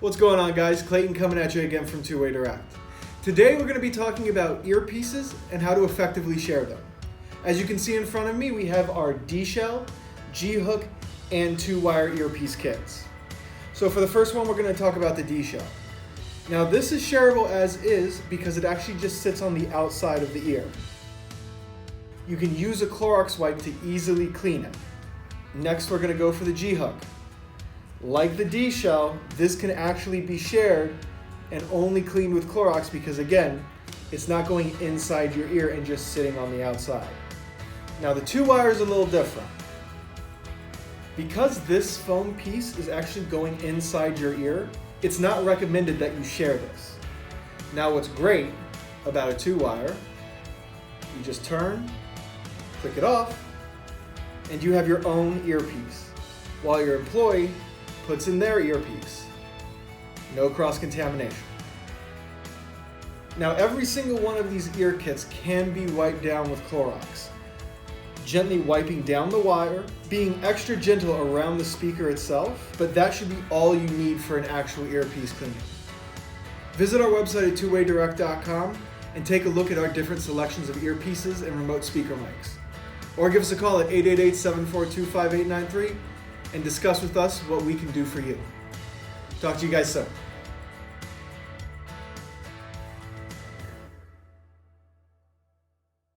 What's going on, guys? Clayton coming at you again from Two-Way Direct. Today we're going to be talking about earpieces and how to effectively share them. As you can see in front of me, we have our DShell, GHook, and TwoWire earpiece kits. So for the first one, we're going to talk about the DShell. Now this is shareable as is because it actually just sits on the outside of the ear. You can use a Clorox wipe to easily clean it. Next, we're going to go for the GHook. Like the DShell, this can actually be shared and only cleaned with Clorox because, again, it's not going inside your ear and just sitting on the outside. Now the TwoWire is a little different. Because this foam piece is actually going inside your ear, it's not recommended that you share this. Now what's great about a TwoWire, you just turn, click it off, and you have your own earpiece, while your employee puts in their earpiece. No cross-contamination. Now every single one of these ear kits can be wiped down with Clorox. Gently wiping down the wire, being extra gentle around the speaker itself, but that should be all you need for an actual earpiece cleaning. Visit our website at twowaydirect.com and take a look at our different selections of earpieces and remote speaker mics. Or give us a call at 888-742-5893 and discuss with us what we can do for you. Talk to you guys soon.